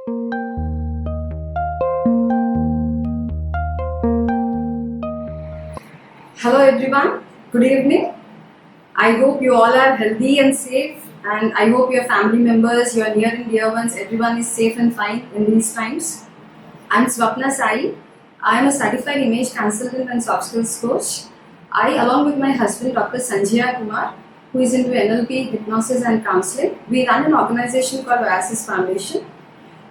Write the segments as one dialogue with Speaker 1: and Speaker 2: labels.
Speaker 1: Hello everyone, good evening. I hope you all are healthy and safe, and I hope your family members, your near and dear ones, everyone is safe and fine in these times. I'm Swapna Sai. I am a certified image consultant and soft skills coach. I, along with my husband, Dr. Sanjaya Kumar, who is into NLP, hypnosis and counseling, we run an organization called Oasis Foundation.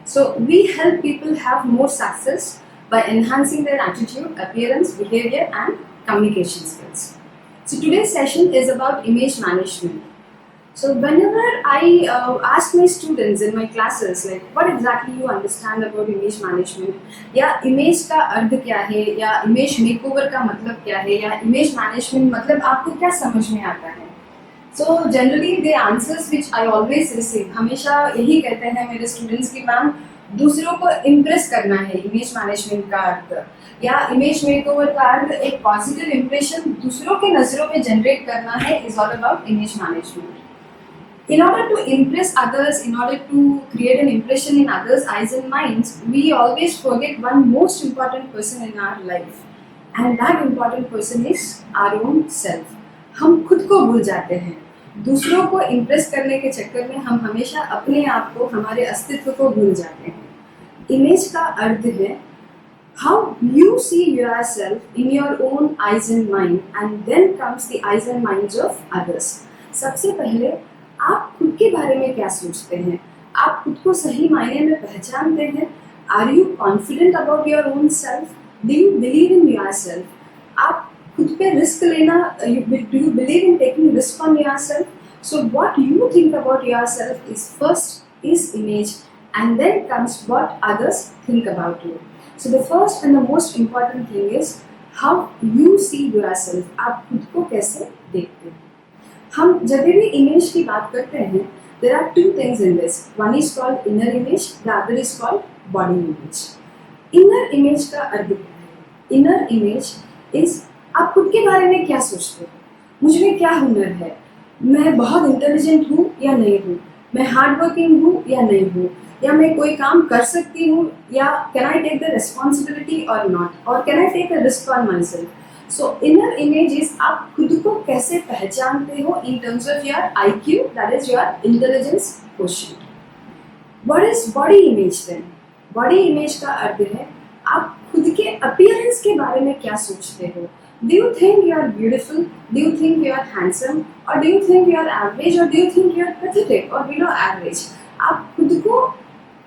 Speaker 1: So we help people have more success by enhancing their attitude, appearance, behavior and communication skills. So today's session is about image management. So whenever I ask my students in my classes like what exactly you understand about image management या image का अर्थ क्या है या image makeover का मतलब क्या है या image management मतलब आपको क्या समझ में आता है. So generally the answers which I always receive हमेशा यही कहते हैं मेरे students की मैम दूसरों को impress करना है image management का अर्थ या image makeover का अर्थ एक positive impression दूसरों के नज़रों में generate करना है is all about image management. In order to impress others, in order to create an impression in others' eyes and minds, we always forget one most important person in our life, and that important person is our own self. हम खुद को भूल जाते हैं. दूसरों को impress करने के चक्कर में हम हमेशा अपने आप को, हमारे अस्तित्व को भूल जाते हैं. इमेज का अर्थ है how you see yourself in your own eyes and mind, and then comes the eyes and minds of others. सबसे पहले आप खुद के बारे में क्या सोचते हैं? आप खुद को सही मायने में पहचानते हैं? Are you confident about your own self? Do you believe in yourself? आप खुद पे रिस्क लेना, do you believe in taking risk on yourself? So what you think about yourself is first is image, and then comes what others think about you. So the first and the most important thing is how you see yourself. आप खुद को कैसे देखते हैं? हम जब भी image की बात करते हैं, there are two things in this. One is called inner image, the other is called body image. Inner image का अर्थ क्या है? Inner image is आप खुद के बारे में क्या सोचते हो? मुझ में क्या हुनर है? मैं बहुत इंटेलिजेंट हूँ या नहीं हूँ? मैं हार्ड वर्किंग हूँ या नहीं हूँ? या मैं कोई काम कर सकती हूँ या can I take the responsibility और नॉट, और can I take a risk on my self. So inner image is आप खुद को कैसे पहचानते हो in terms of your IQ, that is your intelligence quotient. What is body image then? Body image का अर्थ है आप खुद के अपीयरेंस के बारे में क्या सोचते हो. Do you think you are beautiful? Do you think you are handsome? Or do you think you are average? Or do you think you are pathetic or below average? आप खुद को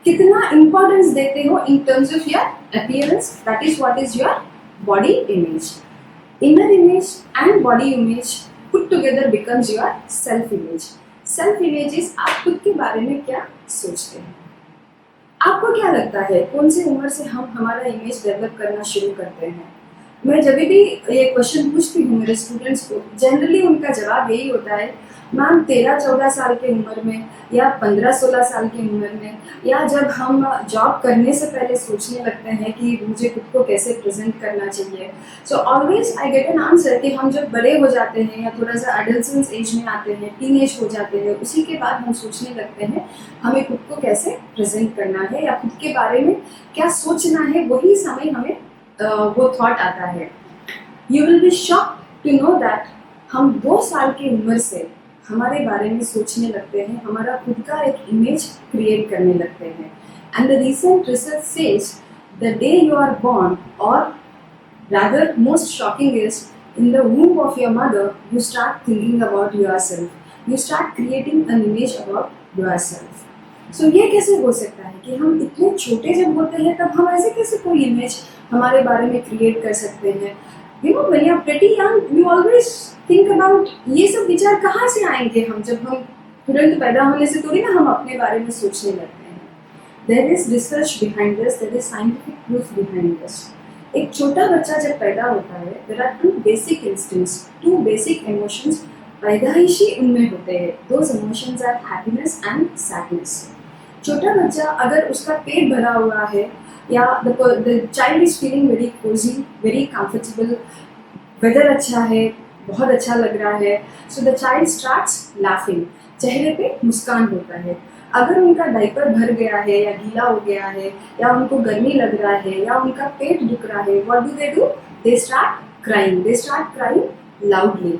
Speaker 1: कितना इम्पोर्टेंस देते हो in terms of your appearance, that is what is your body image. Inner image and body image put together becomes your self image. Self image is आप खुद के बारे में क्या सोचते हैं. आपको क्या लगता है कौन सी उम्र से हम हमारा इमेज डेवलप करना शुरू करते हैं? मैं जब भी ये क्वेश्चन पूछती हूँ मेरे स्टूडेंट्स को, जनरली उनका जवाब यही होता है मैम 13-14 साल की उम्र में या 15-16 साल की उम्र में, या जब हम जॉब करने से पहले सोचने लगते हैं कि मुझे खुद को कैसे प्रेजेंट करना चाहिए. So always I get an answer कि हम जब बड़े हो जाते हैं या थोड़ा सा एडल्सेंस एज में आते हैं, टीन एज हो जाते हैं, उसी के बाद हम सोचने लगते हैं हमें खुद को कैसे प्रेजेंट करना है या खुद के बारे में क्या सोचना है. वही समय हमें वो थॉट आता है. You will be shocked to know that हम 2 साल की उम्र से हमारे बारे में सोचने लगते हैं, हमारा खुद का एक इमेज क्रिएट करने लगते हैं. And the recent research says the day you are born, और rather most shocking is in the womb of your mother you start thinking about yourself, you start creating an image about yourself. So ये कैसे हो सकता है कि हम इतने छोटे जब होते हैं तब हम ऐसे कैसे कोई इमेज हमारे बारे में क्रिएट कर सकते हैं. You know, when you are pretty young, you always think about ये सब विचार कहाँ से आएंगे. हम जब हम तुरंत पैदा होने से थोड़ी ना हम अपने बारे में सोचने लगते हैं. There is research behind this, there is scientific proof behind this. एक छोटा बच्चा जब पैदा होता है, there are two basic instincts, two basic emotions पैदाइशी उनमें होते हैं. Those emotions are happiness and sadness. छोटा बच्चा अगर उसका पेट भरा हुआ है या the child is feeling very cozy, very comfortable, weather अच्छा है, बहुत अच्छा लग रहा है, so the child starts laughing, चेहरे पे मुस्कान होता है. अगर उनका डायपर भर गया है या गीला हो गया है या उनको गर्मी लग रहा है या उनका पेट दुख रहा है, what do? They start crying loudly.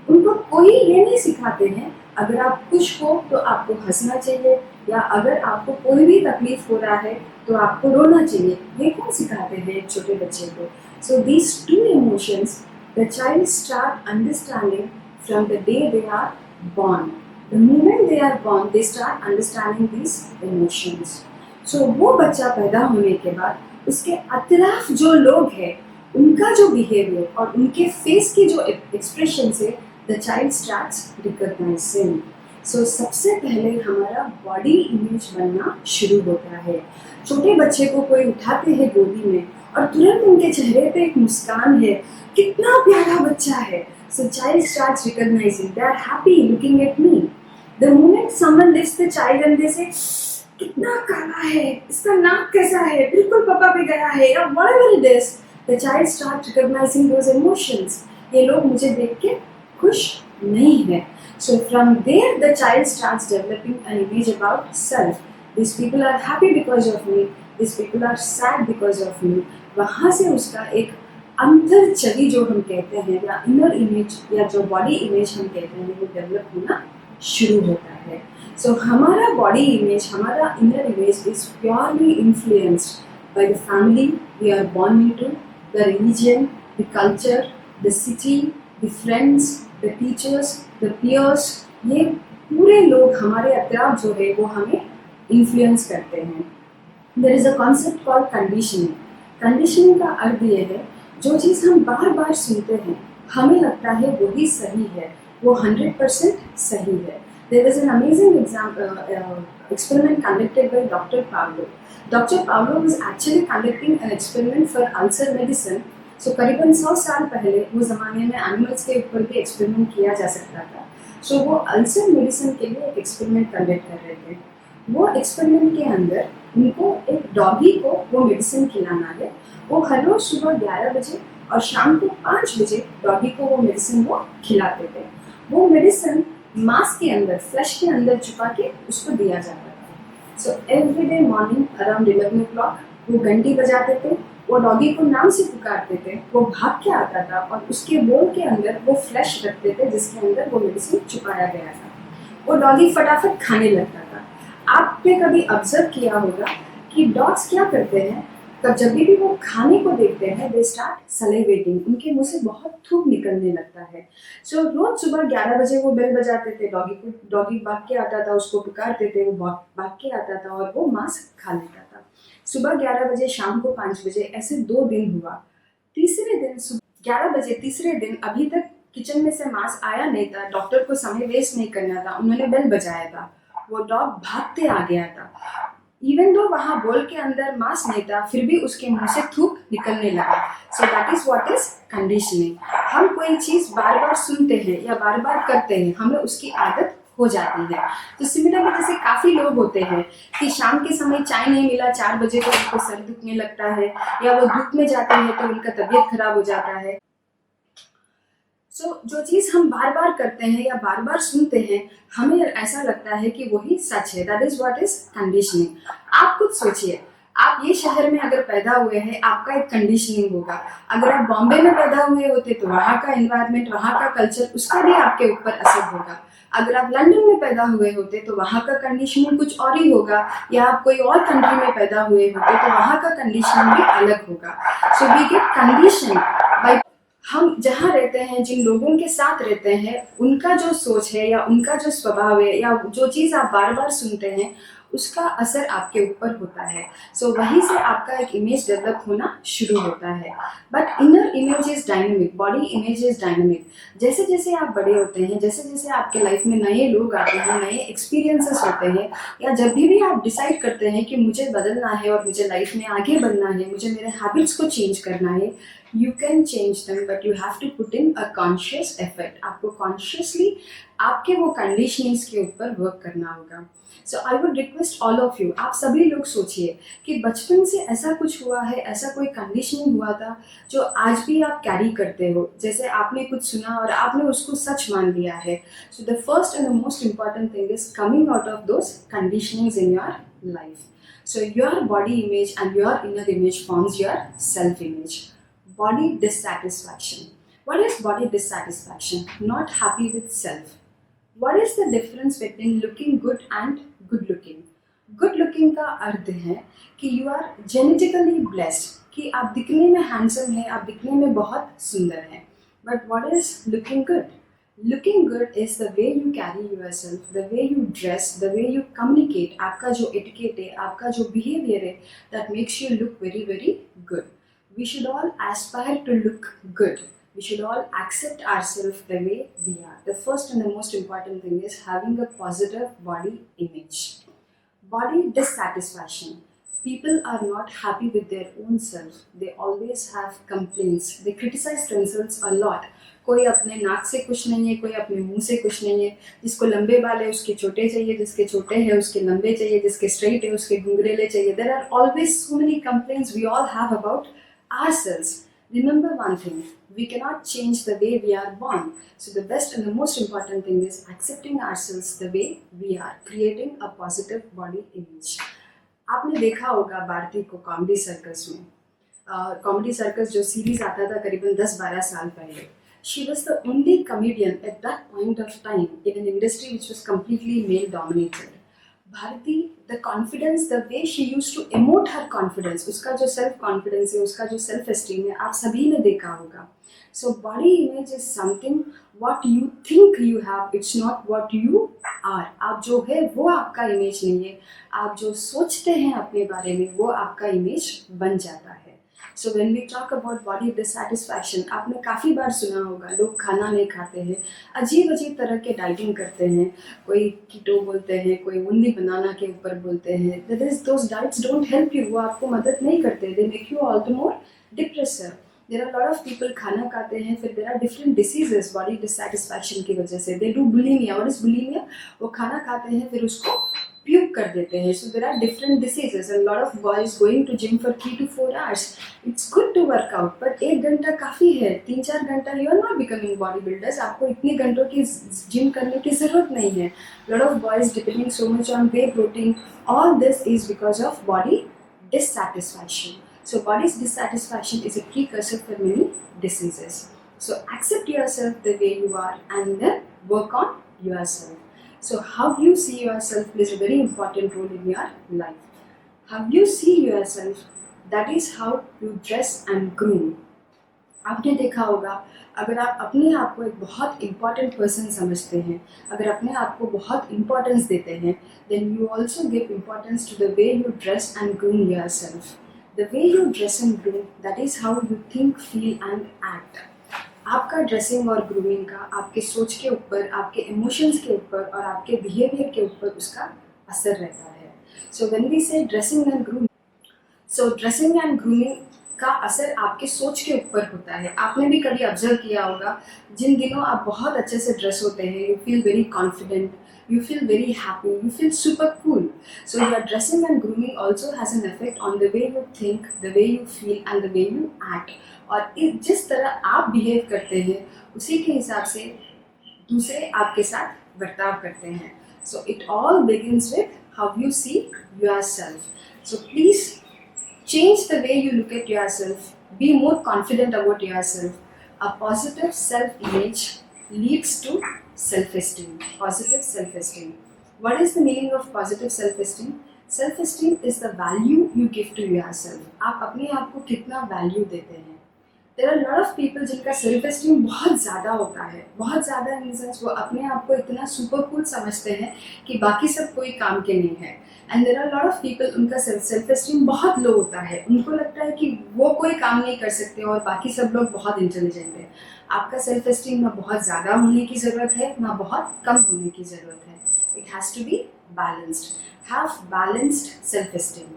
Speaker 1: उनको कोई ये नहीं सिखाते हैं अगर आप खुश हो तो आपको हंसना चाहिए, या अगर आपको कोई भी तकलीफ हो रहा है तो आपको रोना चाहिए। ये कौन सिखाते हैं एक छोटे बच्चे को? So these two emotions the child start understanding from the day they are born. The moment they are born, they start understanding these emotions. So वो बच्चा पैदा होने के बाद उसके अतराफ जो लोग हैं उनका जो बिहेवियर और उनके फेस की जो एक्सप्रेशन से द चाइल्ड स्टार्ट्स रिकॉग्नाइजिंग। सो सबसे पहले हमारा बॉडी इमेज बनना शुरू होता है। छोटे बच्चे को कोई उठाते हैं गोदी में और तुरंत उनके चेहरे पे एक मुस्कान है, कितना प्यारा बच्चा है। So child starts recognizing, they are happy looking at me. The moment someone lifts the child and they say, कितना काला है, इसका नाक कैसा है, बिल्कुल पापा पे गया है, या whatever it is, the child starts recognizing those emotions. ये लोग मुझे देख के खुश नहीं है। So from there the child starts developing an image about self. These people are happy because of me. These people are sad because of me. वहाँ से उसका एक अंतर छवि जो हम कहते हैं या इनर इमेज या जो बॉडी इमेज हम कहते हैं वो डेवलप होना शुरू होता है। सो हमारा बॉडी इमेज, हमारा inner image is purely influenced by the family we are born into, the religion, the culture, the city, the friends, the teachers, the peers. ये पूरे लोग हमारे अतराफ जो है वो हमें इन्फ्लुएंस करते हैं। There is a concept called conditioning. Conditioning का अर्थ ये है जो चीज़ हम बार बार सुनते हैं हमें लगता है वही सही है, वो 100% सही है। There is an amazing experiment conducted by Dr. Pavlov. Dr. Pavlov was actually conducting an experiment for ulcer medicine. So करीबन 100 साल पहले वो ज़माने में एनिमल्स के ऊपर भी एक्सपेरिमेंट किया जा सकता था। सो वो अल्सर मेडिसिन के लिए एक एक्सपेरिमेंट कंडक्ट कर रहे थे। वो एक्सपेरिमेंट के अंदर उनको एक डॉगी को वो मेडिसिन खिलाना है। वो हर रोज सुबह 11 बजे और शाम को 5 बजे डॉगी को वो मेडिसिन वो खिलाते थे। वो मेडिसिन मांस के अंदर, फ्लैश के अंदर छुपा के उसको दिया जाता था। So every day morning around 11 o'clock वो घंटी बजाते थे, वो डॉगी को नाम से पुकारते थे, वो भाग के आता था और उसके बोल के अंदर वो फ्लैश रखते थे जिसके अंदर वो मेडिसिन छुपाया गया था। वो डॉगी फटाफट खाने लगता था। आपने कभी ऑब्जर्व किया होगा कि डॉग्स क्या करते हैं, तब जब भी वो खाने को देखते हैं दे स्टार्ट सलेवेटिंग, उनके मुंह से बहुत थूक निकलने लगता है। सो रोज सुबह 11 बजे वो बेल बजाते थे, डॉगी भाग के आता था, उसको पुकारते थे, वो भाग के आता था और वो मांस खा लेता था। सुबह 11 बजे, शाम को 5 बजे, ऐसे 2 दिन हुआ। तीसरे दिन सुबह 11 बजे, तीसरे दिन अभी तक किचन में से मांस आया नहीं था, डॉक्टर को समय वेस्ट नहीं करना था, उन्होंने बेल बजाया था, वो डॉग भागते आ गया था। इवन दो वहाँ बोल के अंदर मांस नहीं था फिर भी उसके मुंह से थूक निकलने लगा। So that is what is conditioning. हम कोई चीज़ बार बार सुनते हैं या बार बार करते हैं, हमें उसकी आदत हो जाती है। तो सिमिलरली जैसे काफ़ी लोग होते हैं कि शाम के समय चाय नहीं मिला, 4 बजे को उनको सर दुखने लगता है, या वो धूप में जाते हैं तो उनका तबीयत खराब हो जाता है। जो चीज़ हम बार बार करते हैं या बार बार सुनते हैं हमें ऐसा लगता है कि वही सच है। That is what is conditioning. आप खुद सोचिए, आप ये शहर में अगर पैदा हुए हैं आपका एक कंडीशनिंग होगा। अगर आप बॉम्बे में पैदा हुए होते तो वहाँ का एनवायरनमेंट, वहाँ का कल्चर, उसका भी आपके ऊपर असर होगा। अगर आप लंदन में पैदा हुए होते तो वहाँ का कंडीशनिंग कुछ और ही होगा, या आप कोई और कंट्री में पैदा हुए होते तो वहाँ का कंडीशनिंग भी अलग होगा। So we get condition by हम जहाँ रहते हैं, जिन लोगों के साथ रहते हैं, उनका जो सोच है या उनका जो स्वभाव है या जो चीज़ आप बार बार सुनते हैं उसका असर आपके ऊपर होता है। सो वहीं से आपका एक इमेज डेवलप होना शुरू होता है। But inner image is dynamic, body image is dynamic. जैसे जैसे आप बड़े होते हैं, जैसे जैसे आपके लाइफ में नए लोग आते हैं, नए एक्सपीरियंसेस होते हैं, या जब भी आप डिसाइड करते हैं कि मुझे बदलना है और मुझे लाइफ में आगे बढ़ना है, मुझे मेरे हैबिट्स को चेंज करना है, You can change them, but you have to put in a conscious effort. आपको consciously आपके वो conditionings के ऊपर work करना होगा. So I would request all of you, आप सभी लोग सोचिए कि बचपन से ऐसा कुछ हुआ है, ऐसा कोई conditioning हुआ था जो आज भी आप carry करते हो, जैसे आपने कुछ सुना और आपने उसको सच मान लिया है. So the first and the most important thing is coming out of those conditionings in your life. So your body image and your inner image forms your self-image. Body dissatisfaction. What is body dissatisfaction? Not happy with self. What is the difference between looking good and good looking? Good looking का अर्थ है कि you are genetically blessed, कि आप दिखने में handsome है, आप दिखने में बहुत सुंदर हैं. But what is looking good? Looking good is the way you carry yourself, the way you dress, the way you communicate. आपका जो etiquette है, आपका जो behavior है, that makes you look very very good. We should all aspire to look good. We should all accept ourselves the way we are. The first and the most important thing is having a positive body image. Body dissatisfaction. People are not happy with their own self. They always have complaints. They criticize themselves a lot. कोई अपने नाक से खुश नहीं है, कोई अपने मुंह से खुश नहीं है. जिसको लंबे बाल है उसके छोटे चाहिए, जिसके छोटे हैं उसके लंबे चाहिए, जिसके स्ट्रेट है उसके घुंघरेले चाहिए. There are always so many complaints we all have about ourselves. Remember one thing, we cannot change the way we are born. So the best and the most important thing is accepting ourselves the way we are, creating a positive body image. आपने देखा होगा भारती को comedy circus में. Comedy circus जो series आता था करीबन 10-12 साल पहले. She was the only comedian at that point of time in an industry which was completely male dominated. Bharti, the confidence, the way she used to emote her confidence, उसका जो self confidence है, उसका जो self esteem है, आप सभी ने देखा होगा. So body image is something what you think you have, it's not what you are. आप जो है वो आपका image नहीं है. आप जो सोचते हैं अपने बारे में वो आपका image बन जाता है. So when we talk about body dissatisfaction, आपने काफ़ी बार सुना होगा लोग खाना नहीं खाते हैं, अजीब अजीब तरह के डाइटिंग करते हैं, कोई कीटो बोलते हैं, कोई ओनली बनाना के ऊपर बोलते हैं. That is, those diets don't help you, वो आपको मदद नहीं करते. They make you all the more depressive. There are a lot of people खाना खाते हैं, फिर there are different diseases body dissatisfaction की वजह से. They do bulimia. What is bulimia? वो खाना खाते हैं फिर उसको puke कर देते हैं. So there are different diseases and a lot of boys going to gym for 3 to 4 hours. It's good to work out, but 1 घंटा काफ़ी है. 3-4 घंटा you are not becoming bodybuilders. आपको इतने घंटों की जिम करने की ज़रूरत नहीं है. A lot of boys depending so much on whey protein. All this is because of body dissatisfaction. So body dissatisfaction is a precursor for many diseases. So accept yourself the way you are and then work on yourself. So how you see yourself plays a very important role in your life. How you see yourself, that is how you dress and groom. आपने देखा होगा अगर आप अपने आप को एक बहुत इम्पॉर्टेंट पर्सन समझते हैं, अगर अपने आप को बहुत इम्पोर्टेंस देते हैं, then you also give importance to the way you dress and groom yourself. The way you dress and groom, that is how you think, feel and act. आपका ड्रेसिंग और ग्रूमिंग का आपके सोच के ऊपर, आपके इमोशंस के ऊपर और आपके बिहेवियर के ऊपर उसका असर रहता है. सो व्हेन वी से dressing and grooming, so dressing and grooming का असर आपके सोच के ऊपर होता है. आपने भी कभी ऑब्जर्व किया होगा जिन दिनों आप बहुत अच्छे से ड्रेस होते हैं, you feel very confident, you feel very happy, you feel super cool. So your dressing and grooming also has an effect on the way you think, the way you feel and the way you act. और जिस तरह आप behave करते हैं उसी के हिसाब से दूसरे आपके साथ बर्ताव करते हैं. So it all begins with how you see yourself. So please change the way you look at yourself. Be more confident about yourself. A positive self-image leads to self-esteem. Positive self-esteem. What is the meaning of positive self-esteem? Self-esteem is the value you give to yourself. आप अपने आप को कितना value देते हैं. There are a lot of people जिनका self-esteem बहुत ज़्यादा होता है, बहुत ज़्यादा इन सेंस वो अपने आप को इतना सुपर कूल समझते हैं कि बाकी सब कोई काम के नहीं है. And there are lot of people उनका सेल्फ एस्टीम बहुत लो होता है. उनको लगता है कि वो कोई काम नहीं कर सकते और बाकी सब लोग बहुत इंटेलिजेंट हैं. आपका सेल्फ एस्टीम ना बहुत ज़्यादा होने की ज़रूरत है ना बहुत कम होने की ज़रूरत है. It has to be balanced. Have balanced self esteem.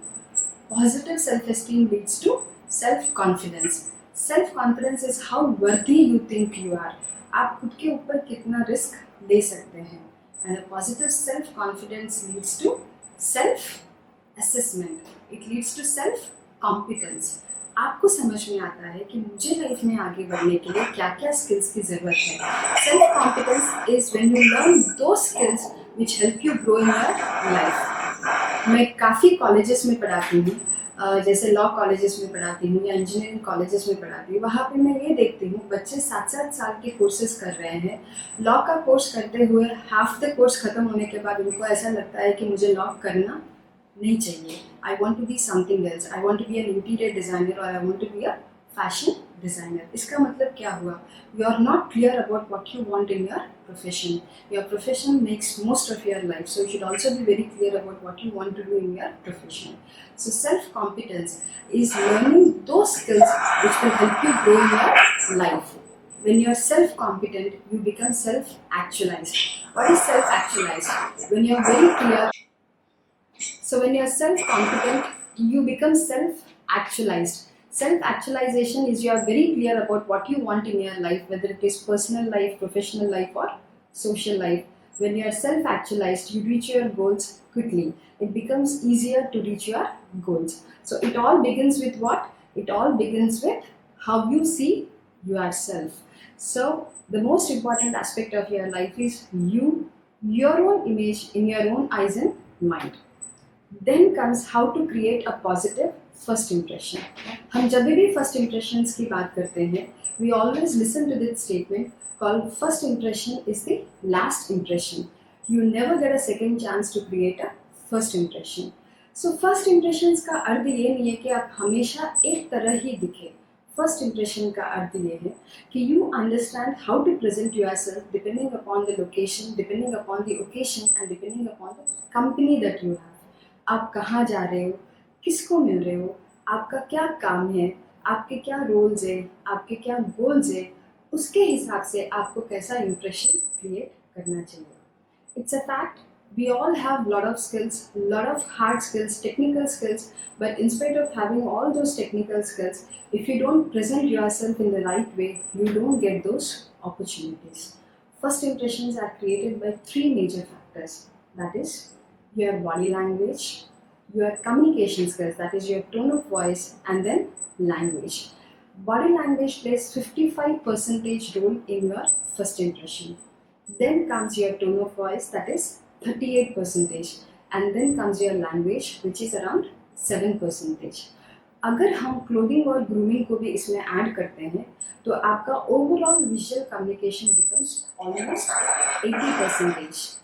Speaker 1: Positive self esteem leads to self confidence. Self confidence is how worthy you think you are. आप खुद के ऊपर कितना रिस्क ले सकते हैं. And a positive self confidence leads to self assessment. It leads to self competence. आपको समझ में आता है कि मुझे लाइफ में आगे बढ़ने के लिए क्या क्या स्किल्स की ज़रूरत है. Self competence is when you learn two skills which help you grow in your life. मैं काफ़ी कॉलेजेस में पढ़ाती हूँ, जैसे लॉ कॉलेजेस में पढ़ाती हूँ या इंजीनियरिंग कॉलेजेस में पढ़ाती हूँ. वहाँ पे मैं ये देखती हूँ बच्चे 7-7 साल के कोर्सेज कर रहे हैं. लॉ का कोर्स करते हुए हाफ द कोर्स ख़त्म होने के बाद उनको ऐसा लगता है कि मुझे लॉ करना नहीं चाहिए. I want to be something else. I want to be an interior designer और I want to be a fashion designer. इसका मतलब क्या हुआ? You are not clear about what you want in your profession. Your profession makes most of your life, so you should also be very clear about what you want to do in your profession. So self-competence is learning those skills which will help you grow in your life. When you are self-competent, you become self-actualized. What is self-actualized? When you are very clear. So when you are self-competent, you become self-actualized. Self-actualization is you are very clear about what you want in your life, whether it is personal life, professional life, or social life. When you are self-actualized, you reach your goals quickly. It becomes easier to reach your goals. So it all begins with what? It all begins with how you see yourself. So the most important aspect of your life is you, your own image in your own eyes and mind. Then comes how to create a positive first impression. हम जब भी first impressions की बात करते हैं, we always listen to this statement called first impression is the last impression. You never get a second chance to create a first impression. So first impressions का अर्थ ये नहीं है कि आप हमेशा एक तरह ही दिखे. First impression का अर्थ ये है कि you understand how to present yourself depending upon the location, depending upon the occasion and depending upon the company that you have. आप कहाँ जा रहे हो, किसको मिल रहे हो, आपका क्या काम है, आपके क्या रोल्स है, आपके क्या गोल्स है, उसके हिसाब से आपको कैसा इम्प्रेशन क्रिएट करना चाहिए. It's a fact, we all have lot of skills, lot of hard skills, technical skills, but in spite of having all those technical skills, if you don't present yourself in the right way, you don't get those opportunities. First impressions are created by three major factors, that is your body language, your communication skills, that is your tone of voice, and then language. Body language plays 55% role in your first impression. Then comes your tone of voice, that is 38%, and then comes your language, which is around 7%. अगर हम clothing और grooming को भी इसमें add करते हैं तो आपका overall visual communication becomes almost 80%.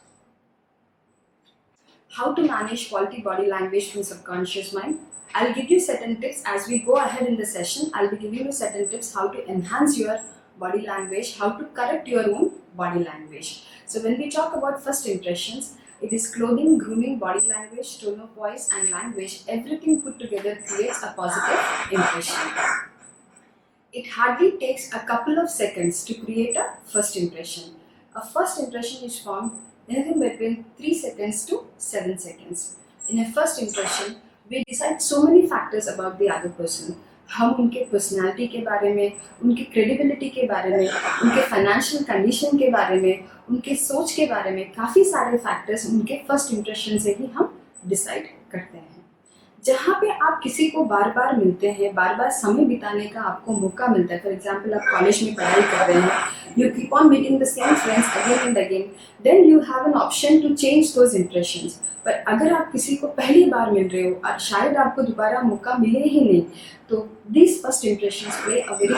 Speaker 1: How to manage faulty body language from subconscious mind. I'll give you certain tips as we go ahead in the session. I'll be giving you certain tips how to enhance your body language, how to correct your own body language. So when we talk about first impressions, it is clothing, grooming, body language, tone of voice and language. Everything put together creates a positive impression. It hardly takes a couple of seconds to create a first impression. A first impression is formed anything between 3 seconds to 7 seconds. In a first impression, we decide so many factors about the other person. हम उनके personality के बारे में, उनकी credibility के बारे में, उनके फाइनेंशियल कंडीशन के बारे में, उनके सोच के बारे में, काफ़ी सारे फैक्टर्स उनके फर्स्ट इंप्रेशन से ही हम डिसाइड करते हैं. जहाँ पे आप किसी को बार बार मिलते हैं, बार बार समय बिताने का आपको मौका मिलता है, फॉर एग्जाम्पल आप कॉलेज में पढ़ाई कर रहे हैं, you keep on meeting the same friends again and again, then you have an option to change those impressions. पर अगर आप किसी को पहली बार मिल रहे हो और शायद आपको दोबारा मौका मिले ही नहीं, तो these first impressions play a very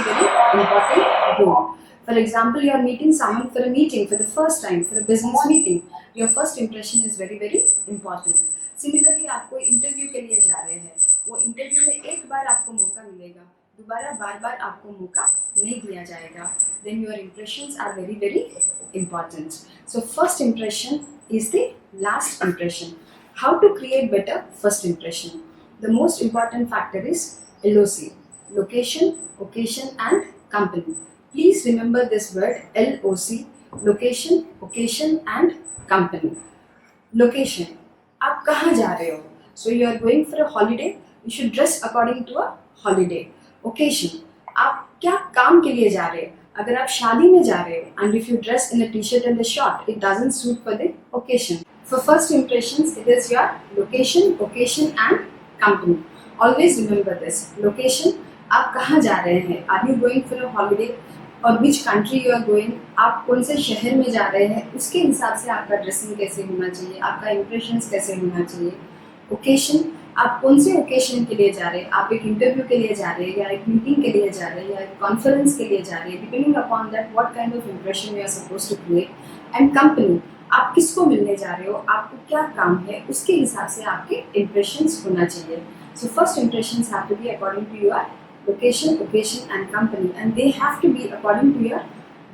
Speaker 1: important role. For example, you are meeting someone for a meeting for the first time, for a business meeting. Your first impression is very important. Similarly, आप कोई interview के लिए जा रहे हैं, वो interview में एक बार आपको मौका मिलेगा, दोबारा बार आपको मौका नहीं दिया जाएगा. Then your impressions are very important. So first impression is the last impression. How to create better first impression? The most important factor is LOC, location, occasion and company. Please remember this word LOC, location, occasion and company. Location, आप कहाँ जा रहे हो? So you are going for a holiday, you should dress according to a holiday. Occasion, आप क्या काम के लिए जा रहे हैं. अगर आप शादी में जा रहे हो and if you dress in a t-shirt and a short, it doesn't suit for the occasion. For first impressions, it is your location, occasion and company. Always remember this. Location, आप कहाँ जा रहे हैं. Are you going for a holiday? और which country you are going, आप कौन से शहर में जा रहे हैं, उसके हिसाब से आपका ड्रेसिंग कैसे होना चाहिए, आपका इम्प्रेशंस कैसे होना चाहिए. ओकेशन, आप कौन से ओकेशन के लिए जा रहे हैं. आप एक इंटरव्यू के लिए जा रहे हैं, या एक मीटिंग के लिए जा रहे हैं, या एक कॉन्फ्रेंस के लिए जा रहे हैं. Depending upon that what kind of impression you are suppose to create. And company, आप किसको मिलने जा रहे हो, आपको क्या काम है, उसके हिसाब से आपके इम्प्रेशंस होना चाहिए. So first impressions have to be according to your location, occasion and company, and they have to be according to your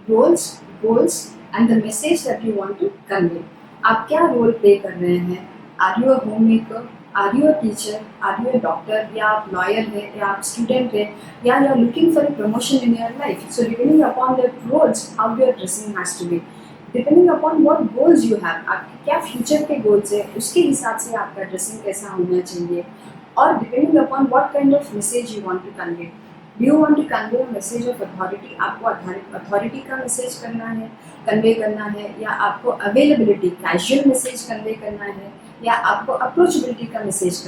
Speaker 1: roles, goals and the message that you want to convey. आप क्या role play कर रहे हैं. Are you a homemaker? Are you a teacher? Are you a doctor? या आप lawyer हैं, या आप student हैं, या you are looking for a promotion in your life. So depending upon the roles, how your dressing has to be. Depending upon what goals you have, आपके क्या future के goals है, उसके हिसाब से आपका dressing कैसा होना चाहिए. Or depending upon what kind of message you want to convey. Do you want to convey a message of authority? आपको authority का message convey करना है, या आपको availability, casual message convey करना है, या आपको approachability का message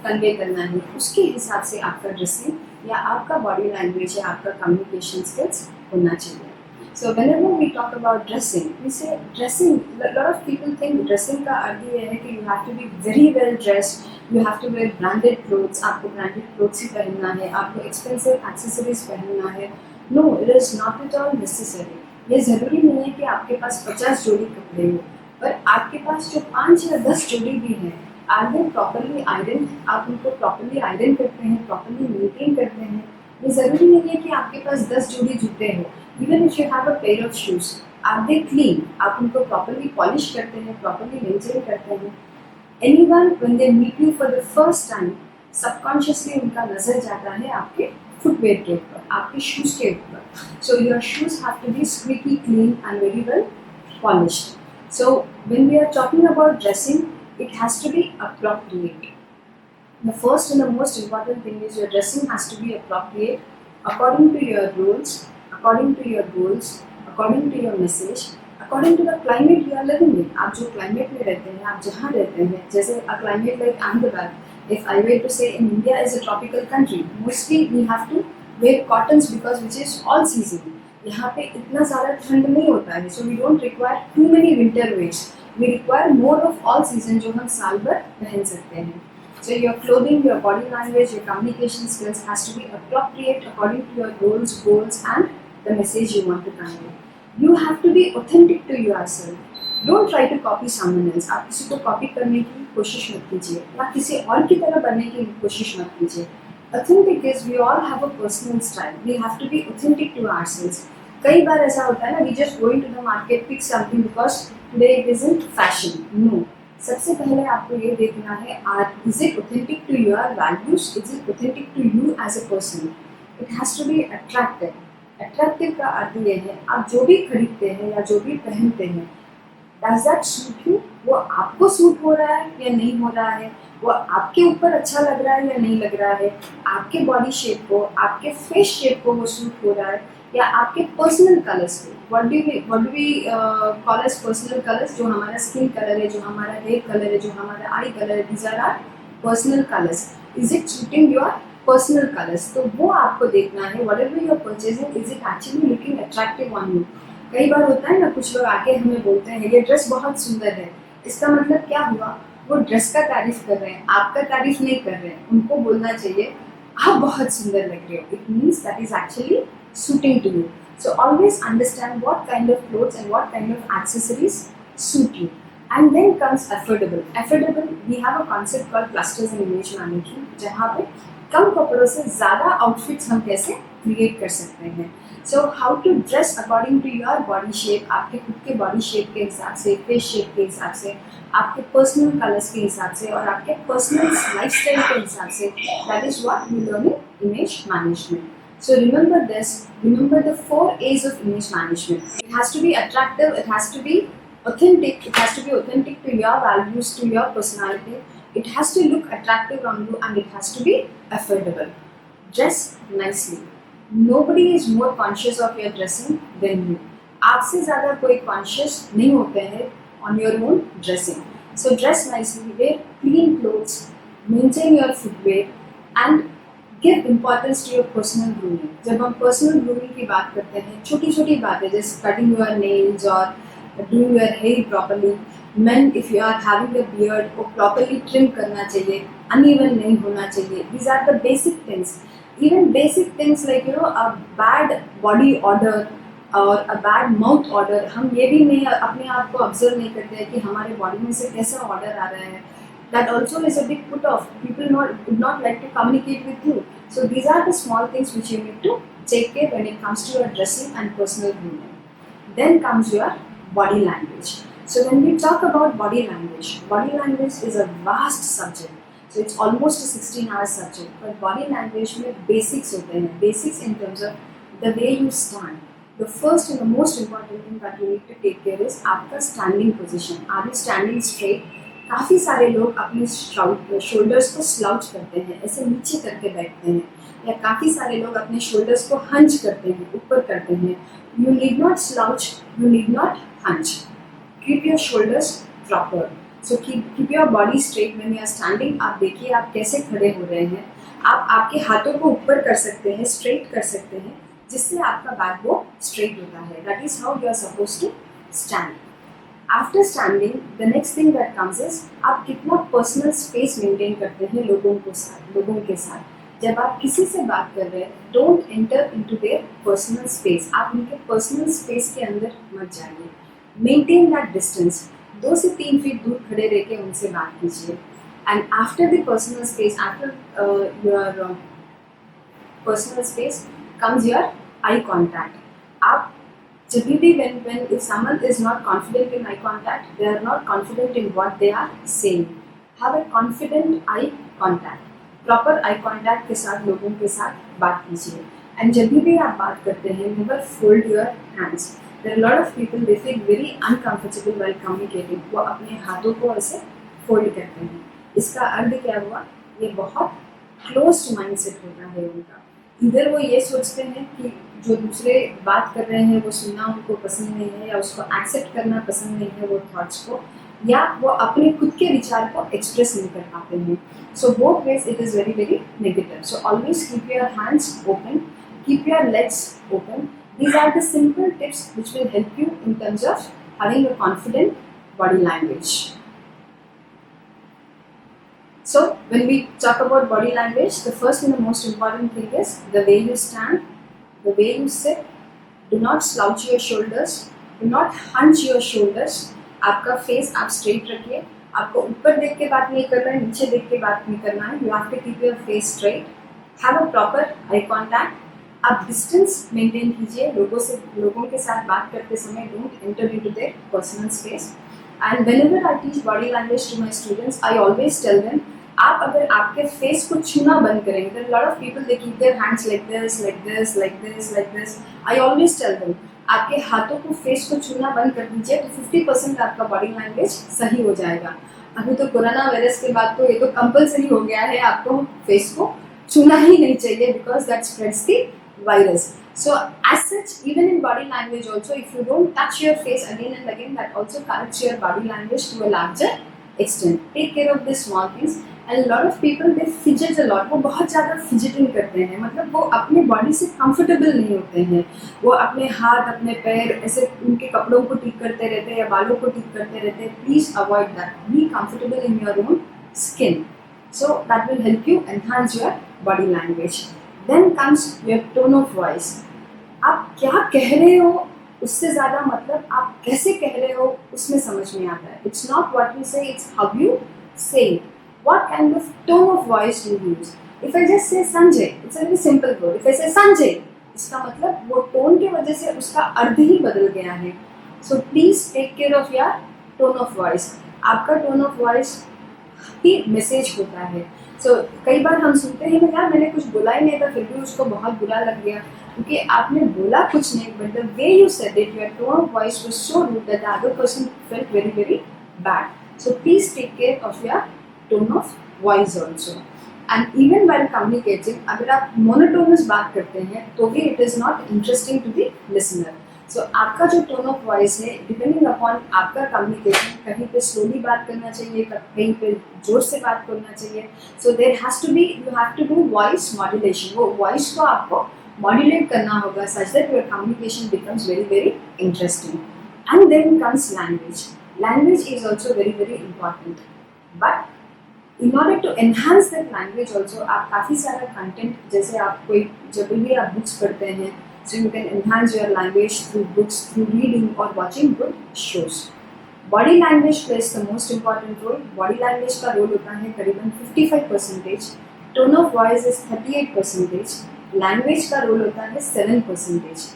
Speaker 1: convey करना है. उसके हिसाब से आपका dressing या आपका body language या आपका communication skills होना चाहिए. So whenever we talk about dressing, we say dressing. A lot of people think dressing का अर्थ ये है कि you have to be very well dressed, you have to wear branded clothes. आपको branded clothes ही पहनना है, आपको expensive accessories पहनना है. No, it is not at all necessary. ये ज़रूरी नहीं है कि आपके पास 50 जोड़ी कपड़े हो, पर आपके पास जो 5 या 10 जोड़ी भी हैं, are they properly ironed? आप उनको properly iron करते हैं, properly maintain करते हैं. ये ज़रूरी नहीं है कि आपके पास 10 जोड़ी जूते हो. Even if you have a pair of shoes, are they clean? आप उनको properly polish करते हैं, properly maintain करते हैं. Anyone when they meet you for the first time, subconsciously उनका नजर जाता है आपके footwear के ऊपर, आपके shoes के ऊपर. So your shoes have to be squeaky clean and very well polished. So when we are talking about dressing, it has to be appropriate. The first and the most important thing is your dressing has to be appropriate according to your rules, according to your goals, according to your message, according to the climate you are living in. आप जो climate में रहते हैं, आप जहाँ रहते हैं, जैसे a climate like Ahmedabad, if I were to say in India is a tropical country, mostly we have to wear cottons because which is all season. यहाँ पे इतना ज़्यादा ठंड नहीं होता है, so we don't require too many winter wears. We require more of all season जो हम साल भर पहन सकते हैं. So your clothing, your body language, your communication skills has to be appropriate according to your goals and the message you want to convey. You have to be authentic to yourself. Don't try to copy someone else. आप किसी को copy करने की कोशिश मत कीजिए, या किसी और की तरह बनने की कोशिश मत कीजिए. Authentic is we all have a personal style. We have to be authentic to ourselves. कई बार ऐसा होता है ना, we just go into the market, pick something because today it isn't fashion. No. सबसे पहले आपको ये देखना है, is it authentic to your values? Is it authentic to you as a person? It has to be attractive. Attractive का अर्थ ये है, आप जो भी खरीदते हैं या जो भी पहनते हैं, does that suit you? वो आपको सूट हो रहा है या नहीं हो रहा है, वो आपके ऊपर अच्छा लग रहा है या नहीं लग रहा है, आपके बॉडी शेप को, आपके फेस शेप को वो सूट हो रहा है, या आपके पर्सनल कलर्स को. what do we call as personal colors? जो हमारा स्किन कलर है, जो हमारा हेयर कलर है, जो हमारा आई कलर है, these are our personal colors. Is it suiting your personal colors? तो वो आपको देखना है. whatever you are purchasing, is it actually looking attractive on you? कई बार होता है ना, कुछ लोग आके हमें बोलते हैं ये ड्रेस बहुत सुंदर है. इसका मतलब क्या हुआ, वो ड्रेस का तारीफ कर रहे हैं, आपका तारीफ नहीं कर रहे हैं. उनको बोलना चाहिए आप बहुत सुंदर लग रहे हो. It means that is actually suiting to you. So always understand what kind of clothes and what kind of accessories suit you. And then comes affordable. Affordable, we have a concept called clusters and image management, जहाँ पे कम कपड़ों से ज़्यादा outfits हम कैसे create कर सकते हैं. So how to dress according to your body shape, आपके खुद के body shape के हिसाब से, face shape के हिसाब से, आपके personal colors के हिसाब से और आपके personal lifestyle के हिसाब से. That is what we learn in image management. So remember this, remember the 4 A's of image management. It has to be attractive, it has to be authentic, it has to be authentic to your values, to your personality. It has to look attractive on you and it has to be affordable. Dress nicely. Nobody is more conscious of your dressing than you. आपसे ज़्यादा कोई conscious नहीं होते हैं on your own dressing. So dress nicely, wear clean clothes, maintain your footwear, and give importance to your personal grooming. जब हम personal grooming की बात करते हैं, छोटी छोटी बातें जैसे cutting your nails or doing your hair properly. Men, if you are having a beard, वो properly trim करना चाहिए, uneven नहीं होना चाहिए. These are the basic things. Even basic things like a bad body odor और a bad mouth odor, हम ये भी नहीं अपने आप को ऑब्जर्व नहीं करते हैं कि हमारे बॉडी में से कैसा ऑर्डर आ रहा है. That also is a big put off. People would not like to communicate with you. So these are the small things which you need to take care when it comes to your dressing and personal grooming. Then comes your body language. So when we talk about body language is a vast subject. So it's almost a 16-hour subject. But body language में basics होते हैं. Basics in terms of the way you stand. The first and the most important thing that you need to take care is आपका standing position. Are you standing straight? काफ़ी सारे लोग अपने shoulders को slouch करते हैं, ऐसे नीचे करके बैठते हैं, या काफ़ी सारे लोग अपने शोल्डर्स को हंच करते हैं, ऊपर करते हैं. You need not slouch, you need not hunch. Keep your shoulders proper. So keep your body straight when you are standing. आप देखिए आप कैसे खड़े हो रहे हैं. आप आपके हाथों को ऊपर कर सकते हैं, स्ट्रेट कर सकते हैं, जिससे आपका बैक वो स्ट्रेट होता है. That is how you are suppose to stand. After standing the next thing that comes is आप कितना पर्सनल स्पेस मेंटेन करते हैं लोगों के साथ. जब आप किसी से बात कर रहे हैं, don't enter into their personal space. आप उनके पर्सनल स्पेस के अंदर मत जाइए. Maintain that distance. 2 से 3 फीट दूर खड़े रह के उनसे बात कीजिए. And after the personal space, after your personal space comes your eye contact. आप जब भी when if someone is not confident in eye contact, they are not confident in what they are saying. Have a confident eye contact. Proper eye contact के साथ लोगों के साथ बात कीजिए. And जब भी आप बात करते हैं, never fold your hands. There are a lot of people they feel very uncomfortable while communicating. वो अपने हाथों को ऐसे fold करते हैं. इसका अर्थ क्या हुआ? ये बहुत closed mindset होता है उनका. इधर वो ये सोचते हैं कि जो दूसरे बात कर रहे हैं वो सुनना उनको पसंद नहीं है, या उसको एक्सेप्ट करना पसंद नहीं है वो थॉट्स को, या वो अपने खुद के विचार को एक्सप्रेस नहीं कर पाते हैं. So both ways it is very very negative. So always keep your hands open, keep your legs open. These are the simple tips which will help you in terms of having a confident body language. So when we talk about body language, the first and the most important thing is the way you stand, the way you sit. Do not slouch your shoulders, do not hunch your shoulders. आपका face आप straight रखिए. आपको ऊपर देख के बात नहीं करना है, नीचे देख के बात नहीं करना है. You have to keep your face straight. Have a proper eye contact. आप distance maintain कीजिए. लोगों के साथ बात करते समय don't enter into their personal space. And whenever I teach body language to my students, I always tell them, आप अगर आपके फेस को छूना बंद करेंगे, then a lot of people they keep their hands like this, like this, like this, like this. I always tell them, आपके हाथों को फेस को छूना बंद कर दीजिए तो 50% आपका बॉडी लैंग्वेज सही हो जाएगा. अभी तो कोरोना वायरस के बाद तो ये तो कंपलसरी हो गया है, आपको फेस को छूना ही नहीं चाहिए because that spreads the virus. So as such, even in body language also, if you don't touch your face again and again, that also corrects your body language to a larger extent. Take care of these small things. And a lot of people they fidget a lot. वो बहुत ज़्यादा fidgeting करते हैं, मतलब वो अपने body से comfortable नहीं होते हैं. वो अपने हाथ अपने पैर ऐसे उनके कपड़ों को ठीक करते रहते हैं या बालों को ठीक करते रहते हैं. Please avoid that. Be comfortable in your own skin. So that will help you enhance your body language. Then comes your tone of voice. आप क्या कह रहे हो उससे ज़्यादा मतलब आप कैसे कह रहे हो उसमें समझ में आता है. इट्स नॉट व्हाट यू से, इट्स हाउ यू से. What kind of tone of voice do you use? If I just say Sanjay, it's a very simple word. If I say Sanjay, इसका मतलब वो टोन की वजह से उसका अर्थ ही बदल गया है. So please take care of your tone of voice. आपका tone of voice he message होता है. So कई बार हम सुनते हैं यार मैंने कुछ बोला ही नहीं था फिर भी उसको बहुत बुरा लग गया, क्योंकि आपने बोला कुछ नहीं, but the way you said it, your tone of voice was so rude that the other person felt very very bad. So please take care of your tone of voice also. And even while communicating अगर आप monotonous बात करते हैं तो भी it is not interesting to the listener. So आपका जो tone of voice है डिपेंडिंग अपॉन आपका कम्युनिकेशन, कहीं पे स्लोली बात करना चाहिए, कहीं पे जोर से बात करना चाहिए. So there has to be, you have to do voice modulation. वो वॉइस को आपको मॉड्यूलेट करना होगा such that your communication becomes very very interesting. And then comes language. Language is also very very important, but in order to enhance that language also आप काफ़ी सारा content, जैसे आप कोई जब भी आप बुक्स पढ़ते हैं, so you can enhance your language through books, through reading or watching good shows. Body language plays the most important role. Body language का रोल होता है करीबन 55%. Tone of voice is 38%. Language का रोल होता है 7%.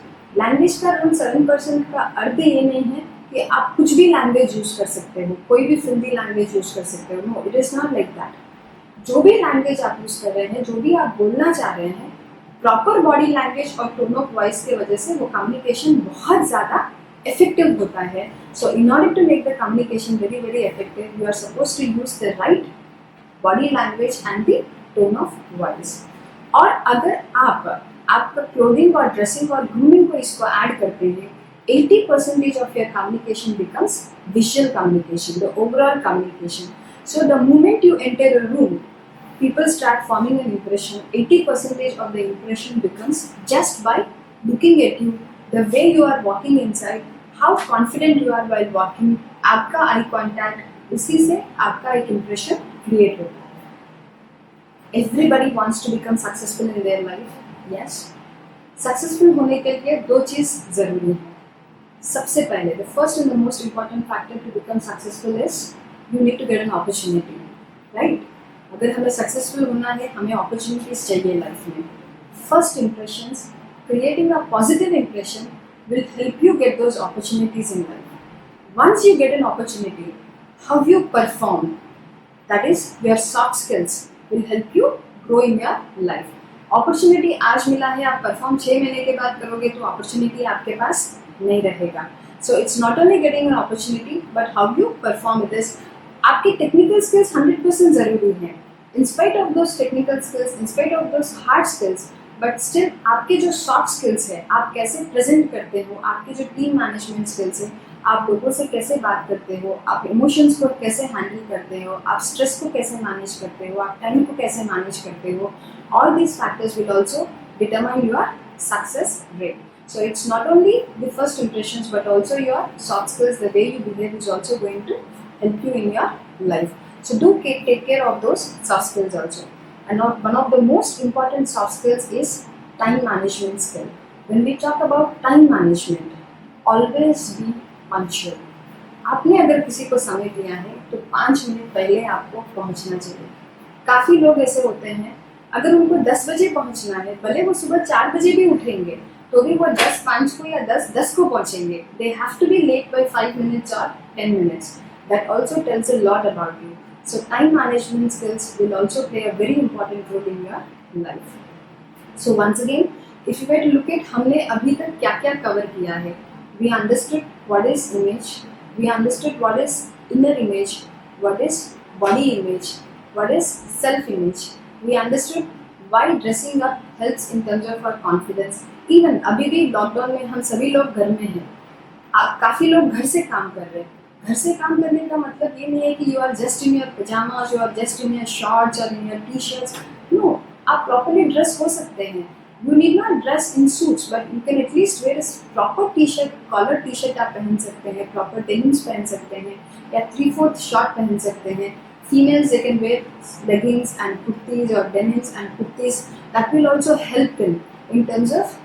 Speaker 1: Language का role 7% का अर्थ ये नहीं है कि आप कुछ भी लैंग्वेज यूज कर सकते हो, कोई भी फिल्मी लैंग्वेज यूज कर सकते हो. No, it is not like that. जो भी लैंग्वेज आप यूज कर रहे हैं, जो भी आप बोलना चाह रहे हैं, प्रॉपर बॉडी लैंग्वेज और टोन ऑफ वॉइस की वजह से वो कम्युनिकेशन बहुत ज़्यादा इफेक्टिव होता है. So in order to make the communication very very effective, you are suppose to use the right body language and the tone of voice. और अगर आपका क्लोथिंग और ड्रेसिंग और ग्रूमिंग को इसको ऐड करते हैं, 80% of your communication becomes visual communication, the overall communication. So the moment you enter a room, people start forming an impression. 80% of the impression becomes just by looking at you, the way you are walking inside, how confident you are while walking. आपका eye contact, उसी से आपका एक impression create होता है. Everybody wants to become successful in their life. Yes. Successful होने के लिए दो चीज़ ज़रूरी है. सबसे पहले, the first and the most important factor to become successful is you need to get an opportunity, right? अगर हमें सक्सेसफुल होना है, हमें अपॉर्चुनिटीज चाहिए लाइफ में. First impressions, creating a positive impression will help you get those opportunities in life. Once you get an opportunity, how you perform, that is your soft skills, will help you grow in your life. Opportunity आज मिला है, आप perform 6 महीने के बाद करोगे तो opportunity आपके पास नहीं रहेगा. So it's not only getting an opportunity, but how you perform it is. आपकी टेक्निकल स्किल्स 100% ज़रूरी है. In spite of those technical skills, in spite of those hard skills, but still आपके जो सॉफ्ट स्किल्स है, आप कैसे present करते हो, आपके जो टीम मैनेजमेंट स्किल्स है, आप लोगों से कैसे बात करते हो, आप इमोशंस को कैसे हैंडल करते हो, आप स्ट्रेस को कैसे मैनेज करते हो, आप टाइम को कैसे मैनेज करते हो, all these factors will also determine your success rate. So it's not only the first impressions, but also your soft skills, the way you behave is also going to help you in your life. So do take care of those soft skills also. And one of the most important soft skills is time management skill. When we talk about time management, always be punctual. आपने अगर किसी को समय दिया है तो 5 minute पहले आपको पहुंचना चाहिए. काफ़ी लोग ऐसे होते हैं, अगर उनको 10 बजे पहुंचना है, भले वो सुबह 4 बजे भी उठेंगे तो भी वो 10:05 को या 10:10 को पहुंचेंगे. They have to be late by 5 minutes or 10 minutes. That also tells a lot about you. So time management skills will also play a very important role in your life. So once again, if you were to look at हमने अभी तक क्या क्या cover किया है. We understood what is image, we understood what is inner image, what is body image, what is self image. We understood why dressing up helps in terms of our confidence. Even अभी भी lockdown में हम सभी लोग घर में हैं. काफ़ी लोग घर से काम कर रहे हैं. घर से काम करने का मतलब ये नहीं है कि you are just in your pyjamas, you are just in your shorts और in your T shirts. No, आप प्रॉपरली ड्रेस हो सकते हैं. You need not dress in suits, but you can at least wear proper T shirt, collar T shirt आप पहन सकते हैं, proper denims पहन सकते हैं, या 3/4 शॉर्ट पहन सकते हैं. Females, they can wear leggings and kurtis or denims and kurtis. That will also help them in terms of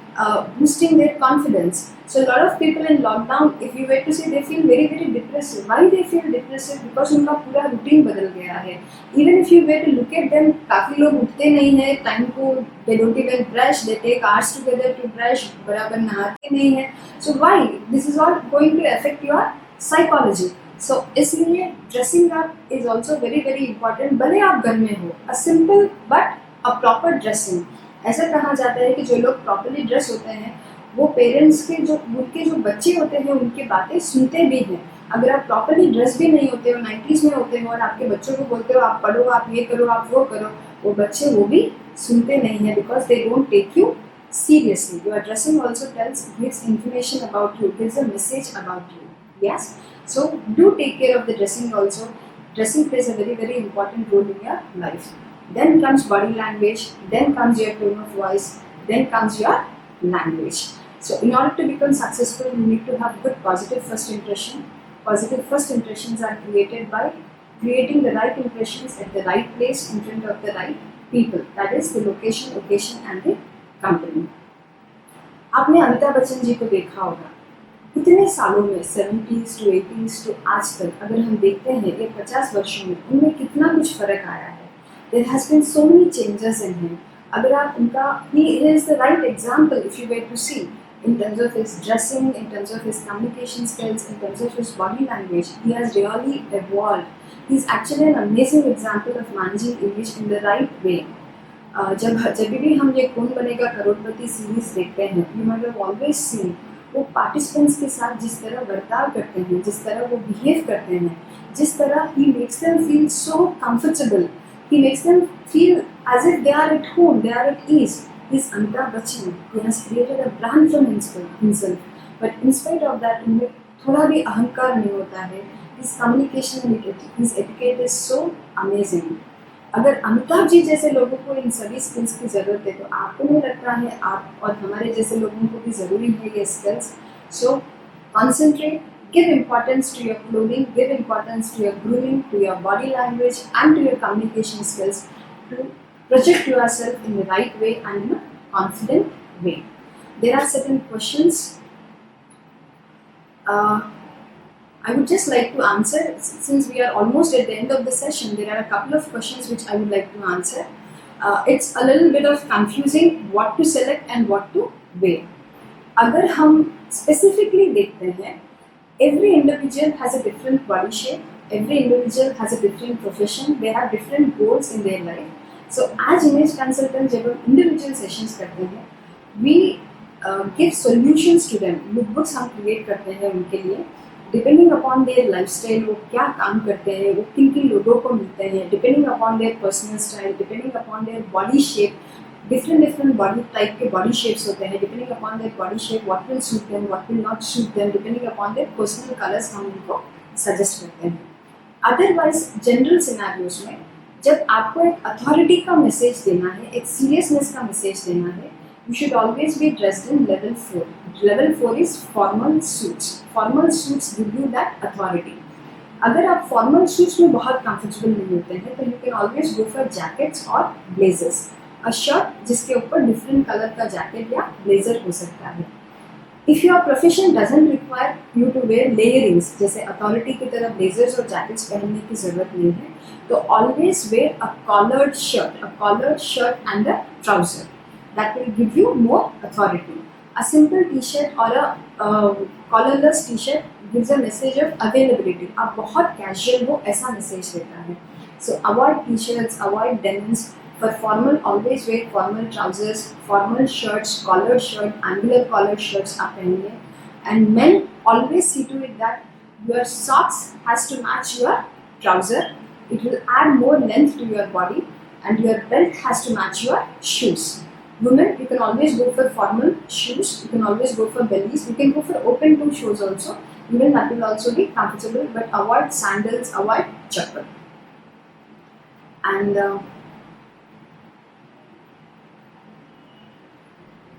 Speaker 1: boosting their confidence. So a lot of people in lockdown, if you were to say, they feel very very depressive. Why they feel depressive? Because उनका पूरा routine बदल गया है. Even if you were to look at them, काफ़ी लोग उठते नहीं हैं टाइम को. They don't even brush. They take hours together to brush. बराबर नहाते नहीं हैं. So why? This is all going to affect your psychology. So इसलिए dressing up is also very very important. भले आप घर में हो, a simple but a proper dressing. ऐसा कहा जाता है कि जो लोग प्रॉपरली ड्रेस होते हैं वो पेरेंट्स के जो उनके जो बच्चे होते हैं उनकी बातें सुनते भी हैं. अगर आप प्रॉपरली ड्रेस भी नहीं होते हो, 90s में होते हो और आपके बच्चों को बोलते हो आप पढ़ो, आप ये करो, आप वो करो, वो बच्चे वो भी सुनते नहीं हैं because they don't take you seriously. Your dressing also gives information about you, gives a message about you. Yes, so do take care of the dressing also. Dressing plays a very very important role in your life. Then comes body language, then comes your tone of voice, then comes your language. So in order to become successful, you need to have good positive first impression. Positive first impressions are created by creating the right impressions at the right place in front of the right people. That is the location, occasion and the company. आपने अमिताभ बच्चन जी को देखा होगा, इतने सालों में 70s to 80s to आज तक अगर हम देखते हैं ये 50 वर्षों में उनमें कितना कुछ फर्क आया है. There has been so many changes in him. अगर आप उनका he is the right example if you were to see in terms of his dressing, in terms of his communication skills, in terms of his body language. He has really evolved. He is actually an amazing example of managing image in the right way. जब भी हम ये कौन बनेगा करोड़पति series देखते हैं, you might have always seen वो participants के साथ जिस तरह बर्ताव करते हैं, जिस तरह वो बिहेव करते हैं, जिस तरह he makes them feel so comfortable, he makes them feel as if they are at home, they are at ease. He's Amitabh Bachchan. He has created a brand from himself. But in spite of that, उनमें थोड़ा भी अहंकार नहीं होता है. His communication and his etiquette is so amazing. अगर अमिताभ जी जैसे लोगों को इन सभी स्किल्स की ज़रूरत है तो आपको नहीं लगता है आप और हमारे जैसे लोगों को भी ज़रूरी है ये skills. So concentrate, give importance to your clothing, give importance to your grooming, to your body language and to your communication skills to project yourself in the right way and in a confident way. There are certain questions I would just like to answer. Since we are almost at the end of the session, there are a couple of questions which I would like to answer. It's a little bit of confusing what to select and what to wear. अगर हम specifically देखते हैं, every individual has a different body shape, every individual has a different profession, they have different goals in their life. So as image consultant जब हम individual sessions करते हैं, we give solutions to them. lookbooks हम create करते हैं उनके लिए. Depending upon their lifestyle वो क्या काम करते हैं, वो किन किन लोगों को मिलते हैं, depending upon their personal style, depending upon their body shape. Different body type के बॉडी शेप्स होते हैं. Depending upon their body shape what will suit them, what will not suit them, depending upon their personal colours हम उनको suggest करते हैं. Otherwise general scenarios में जब आपको एक अथॉरिटी का मैसेज देना है, एक सीरियसनेस का मैसेज देना है, you should always be dressed in level 4. Level 4 is formal suits. Formal suits give you that authority. अगर आप formal suits में बहुत comfortable नहीं होते हैं तो you can always go for jackets or blazers. A shirt जिसके ऊपर different color का jacket या blazer हो सकता है. If your profession doesn't require you to wear layerings, जैसे authority की तरह blazers और jackets पहनने की ज़रूरत नहीं है, तो always wear a collared shirt and a trouser. That will give you more authority. A simple t-shirt or a collarless t-shirt gives a message of availability. आप बहुत casual हो ऐसा message देता है. So avoid t-shirts, avoid denims. For formal, always wear formal trousers, formal shirts, collared shirt, angular collared shirts आप पहनिए. And men always see to it that your socks has to match your trouser. It will add more length to your body, and your belt has to match your shoes. Women, you can always go for formal shoes, you can always go for bellies, you can go for open toe shoes also, even that will also be comfortable, but avoid sandals, avoid chappal. And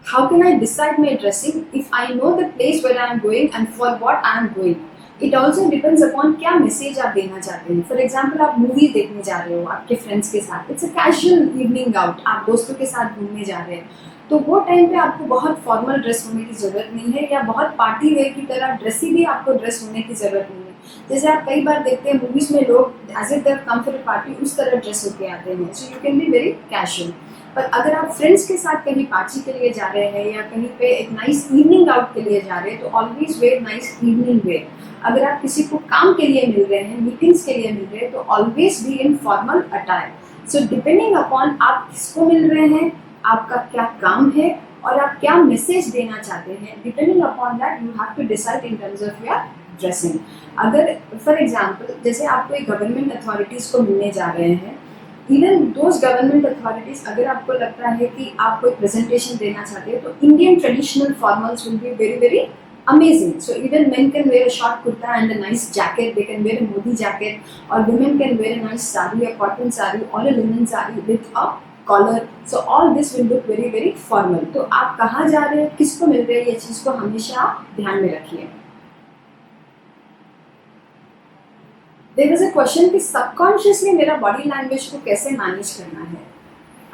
Speaker 1: how can I decide my dressing? If I know the place where I am going and for what I am going. It also depends upon क्या message आप देना चाहते हैं. For example आप movie देखने जा रहे हो आपके फ्रेंड्स के साथ, it's a casual evening out, आप दोस्तों के साथ घूमने जा रहे हैं, तो वो टाइम पे आपको बहुत फॉर्मल ड्रेस होने की ज़रूरत नहीं है, या बहुत पार्टी वेयर की तरह ड्रेसी भी आपको ड्रेस होने की ज़रूरत नहीं है. जैसे आप कई बार देखते हैं मूवीज़ में लोग as if they have come for a party उस तरह ड्रेस होके आते हैं. So you can be very casual. पर अगर आप फ्रेंड्स के साथ कहीं पार्टी के लिए जा रहे हैं या कहीं पे एक नाइस इवनिंग आउट के लिए जा रहे हैं, तो always wear nice evening wear. अगर आप किसी को काम के लिए मिल रहे हैं, मीटिंग्स के लिए मिल रहे हैं, तो always be in formal attire. So depending upon आप किसको मिल रहे हैं, आपका क्या काम है और आप क्या मैसेज देना चाहते हैं, depending upon that you have to decide in terms of your dressing. अगर फॉर एग्जाम्पल जैसे आप कोई गवर्नमेंट अथॉरिटीज़ को मिलने जा रहे हैं, इवन दोज गवर्नमेंट अथॉरिटीज, अगर आपको लगता है कि आप कोई प्रेजेंटेशन देना चाहते हैं तो Indian traditional formals will be very very amazing. So even men can wear a short kurta and a nice jacket, they can wear a modi jacket, or women can wear a nice sari, a cotton sari or a linen sari with a collar. So all this will look very very formal. तो आप कहाँ जा रहे हैं, किसको मिल रहे हैं, ये चीज़ को हमेशा आप ध्यान में रखिए. There was a question कि subconsciously मेरा body language को कैसे मैनेज करना है.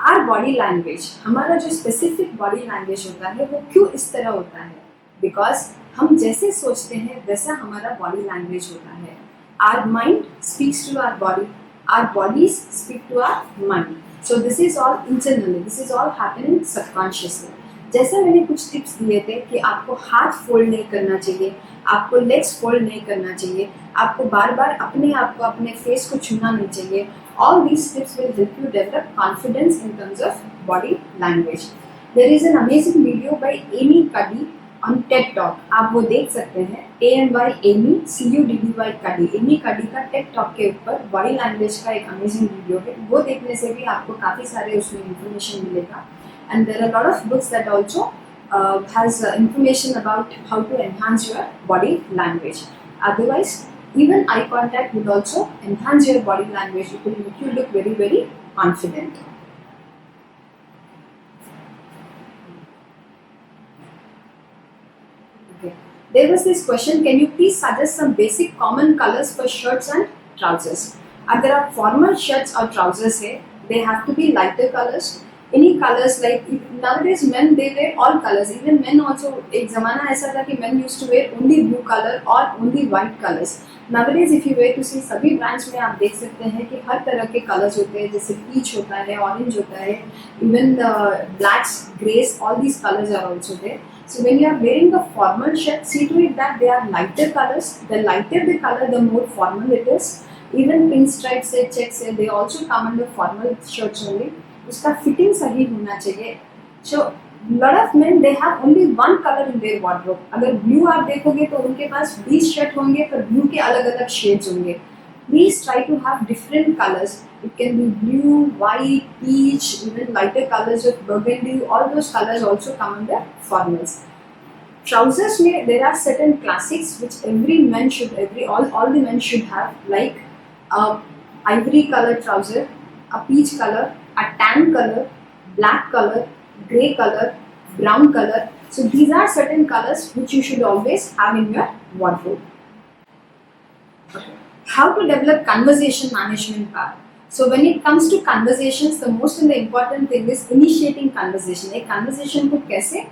Speaker 1: Our body language, हमारा जो specific body language होता है वो क्यों इस तरह होता है? Because हम जैसे सोचते हैं वैसा हमारा बॉडी लैंग्वेज होता है. Our mind speaks to our body, our bodies speak to our mind. So this is all internally, this is all happening subconsciously. जैसे मैंने कुछ टिप्स दिए थे कि आपको हाथ फोल्ड नहीं करना चाहिए, आपको लेग्स फोल्ड नहीं करना चाहिए, आपको बार बार अपने आप को, अपने फेस को छूना नहीं चाहिए. All these tips will help you develop confidence in terms of body language. There is an amazing video by Amy Cuddy on TED Talk. आप वो देख सकते हैं. AMY CUDDY कडी, एमी कडी का TED Talk के ऊपर बॉडी लैंग्वेज का एक अमेजिंग वीडियो है. वो देखने से भी आपको काफ़ी सारे उसमें इंफॉर्मेशन मिलेगा. And there are lot of books that also has information about how to enhance your body language. Otherwise even eye contact will also enhance your body language. It will make you look very very confident. There was this question, can you please suggest some basic common colors for shirts and trousers? अगर आप formal shirts or trousers है, they have to be lighter colors. Any colors like nowadays men they wear all colors. Even men also, एक ज़माना ऐसा था कि men used to wear only blue color or only white colors. Nowadays if you wear to see सभी brands में आप देख सकते हैं कि हर तरह के colors होते हैं. जैसे peach होता है, orange होता है, even the blacks, grays, all these colors are also there. So when you are wearing the formal shirt, see to it that they are lighter colors. The lighter the color, the more formal it is. Even pinstripes है, checks है, they also come under formal shirts only. उसका fitting सही होना चाहिए. So lot of men they have only one color in their wardrobe. अगर blue आप देखोगे तो उनके पास 20 शर्ट होंगे, पर blue के अलग-अलग shades होंगे. Please try to have different colors. It can be blue, white, peach, even lighter colors of burgundy. All those colors also come under formals. Trousers में there are certain classics which every man should, all the men should have, like ivory color trouser, a peach color, a tan color, black color, grey color, brown color. So these are certain colors which you should always have in your wardrobe. Okay. How to develop conversation management part. So when it comes to conversations, the most and the important thing is initiating conversation. एक conversation को कैसे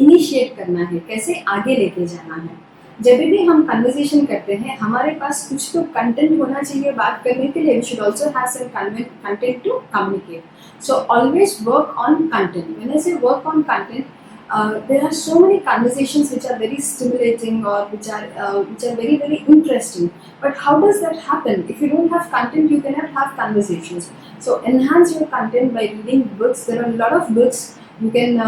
Speaker 1: initiate करना है, कैसे आगे लेके जाना है. जब भी हम conversation करते हैं, हमारे पास कुछ तो content होना चाहिए बात करने के लिए. We should also have some content to communicate. So always work on content. When I say work on content, there are so many conversations which are very stimulating or which are very very interesting. But how does that happen? If you don't have content, you cannot have conversations. So enhance your content by reading books. There are a lot of books. You can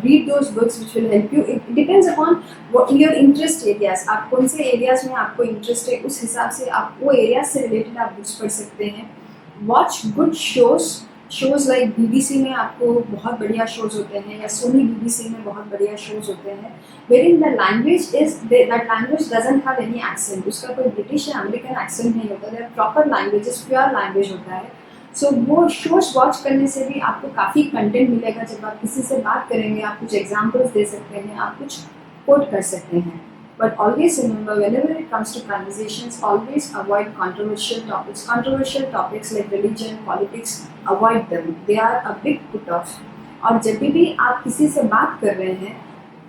Speaker 1: read those books which will help you. It depends upon what your interest areas. आप कौन से areas में आपको interest है, उस हिसाब से आप वो areas से related आप books पढ़ सकते हैं. Watch good shows. Shows like BBC में आपको बहुत बढ़िया शोज़ होते हैं, या सोनी BBC में बहुत बढ़िया शोज़ होते हैं. Where in the language is that language doesn't have any accent. उसका कोई ब्रिटिश या अमेरिकन एक्सेंट नहीं होता. There proper languages, pure language होता है. सो वो शोज़ वॉच करने से भी आपको काफ़ी कंटेंट मिलेगा. जब आप किसी से बात करेंगे, आप कुछ एग्जाम्पल्स दे सकते हैं, आप कुछ कोट कर सकते हैं. But always remember, whenever it comes to conversations, always avoid controversial topics. Controversial topics like religion, politics, avoid them. They are a big put-off. और जब भी आप किसी से बात कर रहे हैं,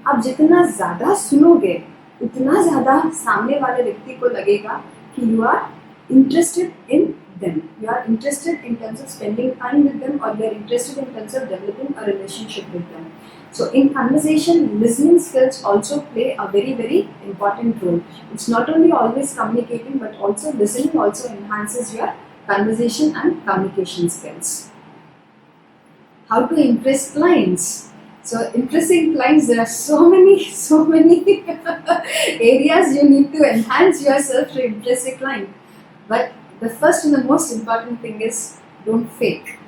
Speaker 1: आप जितना ज़्यादा सुनोगे, उतना ज़्यादा सामने वाले व्यक्ति को लगेगा कि you are interested in them. You are interested in terms of spending time with them, or you are interested in terms of developing a relationship with them. So in conversation, listening skills also play a very very important role. It's not only always communicating, but also listening also enhances your conversation and communication skills. How to impress clients? So impressing clients, there are so many areas you need to enhance yourself to impress a client. But the first and the most important thing is don't fake.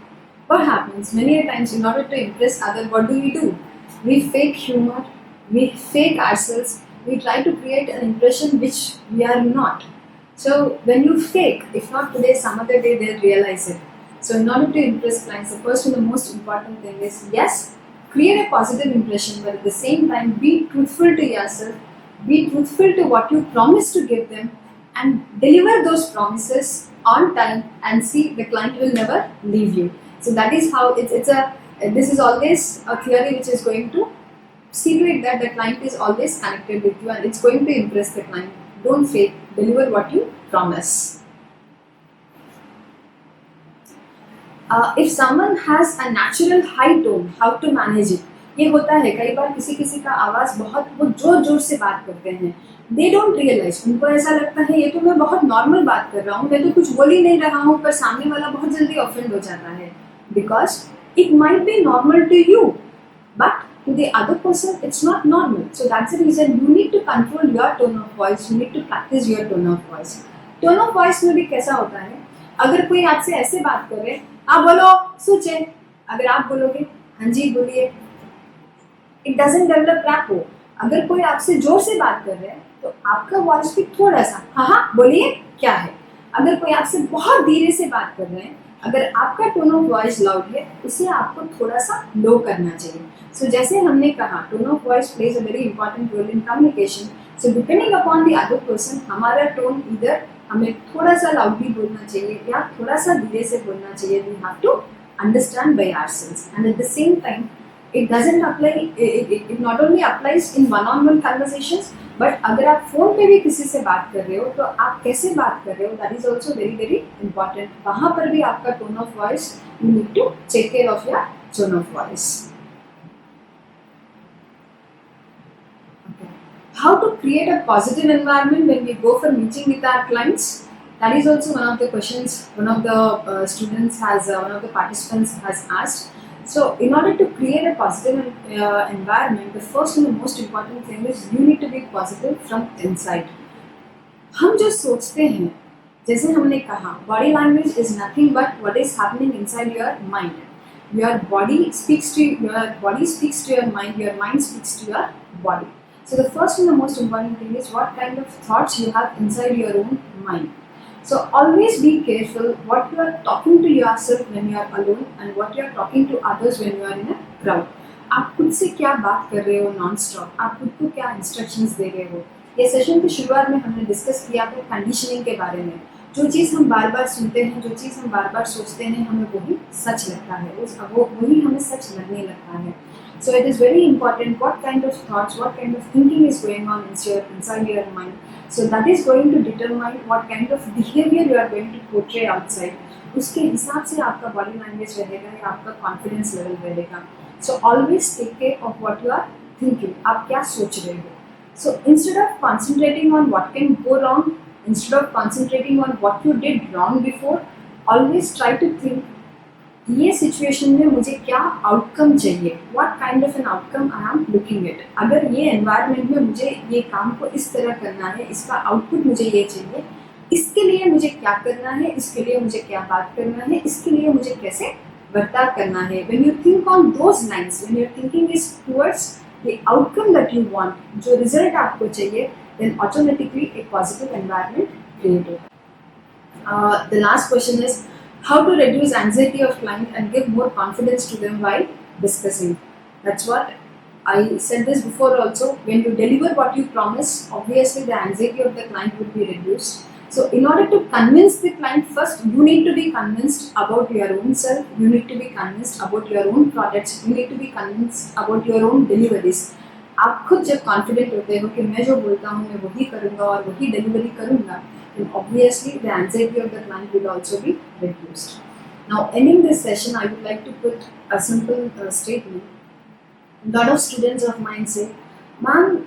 Speaker 1: What happens many a times in order to impress others? What do? We fake humor, we fake ourselves, we try to create an impression which we are not. So when you fake, if not today, some other day they'll realize it. So in order to impress clients, the first and the most important thing is yes, create a positive impression, but at the same time be truthful to yourself, be truthful to what you promise to give them, and deliver those promises on time, and see the client will never leave you. So that is how it's a this is always a theory which is going to see to it that the client is always connected with you and it's going to impress the client. Don't fake, deliver what you promise. If someone has a natural high tone, how to manage it? ये होता है कई बार किसी किसी का आवाज़ बहुत वो जोर जोर से बात करते हैं. दे डोंट रियलाइज, उनको ऐसा लगता है ये तो मैं बहुत नॉर्मल बात कर रहा हूँ, मैं तो कुछ बोल ही नहीं रहा हूँ, पर सामने वाला बहुत जल्दी ऑफेंड हो जाता है. Because it might be normal to you, but to the other person it's not normal. So that's the reason you need to control your tone of voice, you need to practice your tone of voice. Tone of voice में भी कैसा होता है, अगर कोई आपसे ऐसे बात कर रहे, आप बोलो सोचे, अगर आप बोलोगे हाँ जी बोलिए, इट डजंट डेवलप रैपो. अगर कोई आपसे जोर से बात कर रहे हैं तो आपका वॉइस भी थोड़ा सा हाँ हाँ बोलिए क्या है. अगर कोई आपसे बहुत धीरे से बात कर रहे हैं, अगर आपका टोन ऑफ वॉइस लाउड है, उसे आपको थोड़ा सा लो करना चाहिए. सो जैसे हमने कहा tone of voice plays a very important role in communication. So depending upon the other person, हमारा टोन इधर हमें थोड़ा सा लाउडली बोलना चाहिए या थोड़ा सा धीरे से बोलना चाहिए. We have to understand by ourselves and at the same time it doesn't apply, it not only applies in one-on-one conversations, but अगर आप फोन पे भी किसी से बात कर रहे हो तो आप कैसे बात कर रहे हो, that is also very very important. वहाँ पर भी आपका tone of voice, you need to take care of your tone of voice. Okay. How to create a positive environment when we go for meeting with our clients? That is also one of the questions one of the one of the participants has asked. So in order to create a positive environment, the first and the most important thing is you need to be positive from inside. हम जो सोचते हैं, जैसे हमने कहा, body language is nothing but what is happening inside your mind. Your body speaks to your mind. Your mind speaks to your body. So the first and the most important thing is what kind of thoughts you have inside your own mind. So always be careful what you are talking to yourself when you are alone and what you are talking to others when you are in a crowd. आप खुद से क्या बात कर रहे हो non stop, आप खुद को क्या इंस्ट्रक्शंस दे रहे हो. ये सेशन की शुरुआत में हमने डिस्कस किया था कंडीशनिंग के बारे में. जो चीज़ हम बार बार सुनते हैं, जो चीज़ हम बार बार सोचते हैं, हमें वही सच लगता है, वही हमें सच लगने लगता है. So it is very important what kind of thoughts, what kind of thinking is going on inside your mind. So that is going to determine what kind of behavior you are going to portray outside. उसके हिसाब से आपका body language रहेगा या आपका confidence level रहेगा. So always take care of what you are thinking. आप क्या सोच रहे हो. So instead of concentrating on what can go wrong, instead of concentrating on what you did wrong before, always try to think ये situation में मुझे क्या outcome चाहिए, what kind of an outcome I am looking at. अगर ये environment में मुझे ये काम को इस तरह करना है, इसका आउटपुट मुझे ये चाहिए, इसके लिए मुझे क्या करना है, इसके लिए मुझे क्या बात करना है, इसके लिए मुझे कैसे बर्ताव करना है. When you think on those lines, when your thinking is towards the outcome that you want, जो रिजल्ट आपको चाहिए, देन ऑटोमेटिकली एक पॉजिटिव एनवायरनमेंट क्रिएट होगा. The last question is how to reduce anxiety of client and give more confidence to them while discussing. That's what I said this before also. When you deliver what you promise, obviously the anxiety of the client will be reduced. So in order to convince the client, first you need to be convinced about your own self, you need to be convinced about your own products, you need to be convinced about your own deliveries. आप खुद जब confident होते हो कि मैं जो बोलता हूँ मैं वही करूँगा और वही डिलीवरी करूँगा, then obviously the anxiety of the client will also be reduced. Now ending this session, I would like to put a simple statement. A lot of students of mine say, "Ma'am,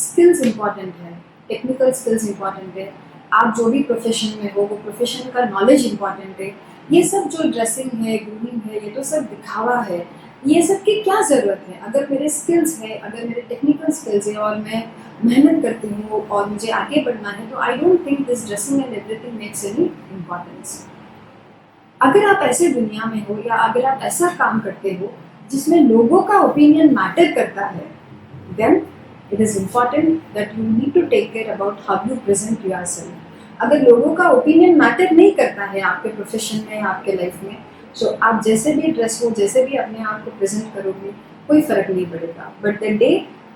Speaker 1: skills important है, technical skills important है, आप जो भी profession में हो वो profession का knowledge important है, ये सब जो ड्रेसिंग है, ग्रूमिंग है, ये तो सब दिखावा है, ये सब की क्या ज़रूरत है. अगर मेरे स्किल्स है, अगर मेरे टेक्निकल स्किल्स है और मैं मेहनत करती हूँ और मुझे आगे बढ़ना है, तो I don't think this dressing and everything makes any importance."
Speaker 2: अगर आप ऐसे दुनिया में हो या अगर आप ऐसा काम करते हो जिसमें लोगों का ओपिनियन मैटर करता है, then it is important that you need to take care about how you present yourself. अगर लोगों का ओपिनियन मैटर नहीं करता है आपके प्रोफेशन में, आपके लाइफ में, सो आप जैसे भी ड्रेस हो, जैसे भी अपने आप को प्रेजेंट करोगे, कोई फर्क नहीं पड़ेगा. But the day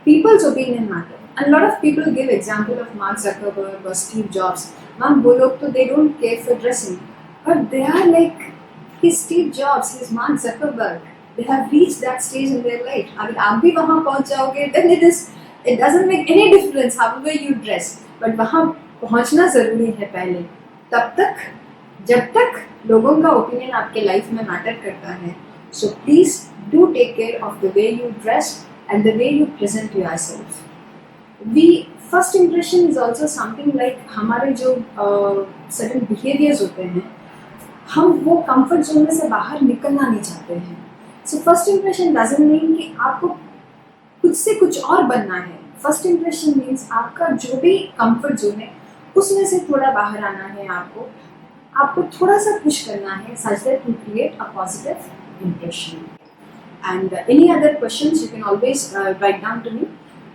Speaker 2: people's opinion matter. And a lot of people give example of Mark Zuckerberg or Steve Jobs. Man, वो लोग तो they don't care for dressing, but they are like he's Steve Jobs, he's Mark Zuckerberg. They have reached that stage in their life. अगर आप भी वहाँ पहुँच जाओगे, then it doesn't make any difference however you dress. But वहाँ पहुँचना ज़रूरी है पहले. तब तक, जब तक लोगों का ओपिनियन आपके लाइफ में मैटर करता है, so please do take care of the way you dress and the way you present yourself. First impression is also something like हमारे जो certain behaviors होते हैं, हम वो comfort zone में से बाहर निकलना नहीं चाहते हैं. So first impression doesn't mean कि आपको कुछ से कुछ और बनना है. First impression means आपका जो भी comfort zone है उसमें से थोड़ा बाहर आना है. आपको थोड़ा सा push करना है such that you create a positive impression. And any other questions you can always write down to me,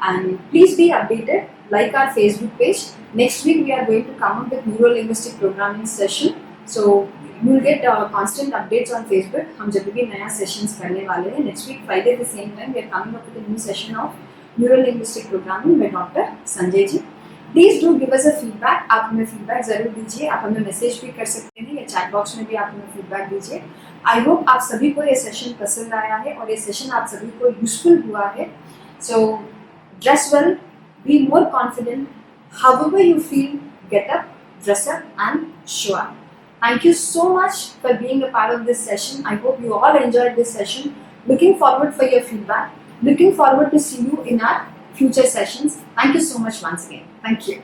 Speaker 2: and please be updated, like our Facebook page. Next week we are going to come up with neuro-linguistic programming session, so you will get constant updates on Facebook. हम जब भी नया sessions करने वाले हैं, next week Friday at the same time we are coming up with a new session of neuro-linguistic programming by Dr. Sanjay ji. Please do give us a feedback. आप हमें feedback ज़रूर दीजिए. आप हमें मैसेज भी कर सकते हैं या चैट बॉक्स में भी आप हमें feedback दीजिए. आई होप आप सभी को ये सेशन पसंद आया है और ये सेशन आप सभी को यूजफुल हुआ है. So dress well, be more confident, however you feel, get up, dress up and show up. Thank you so much for being a part of this session. I hope you all enjoyed this session. Looking forward for your feedback. Looking forward to see you in our future sessions. Thank you so much once again. Thank you.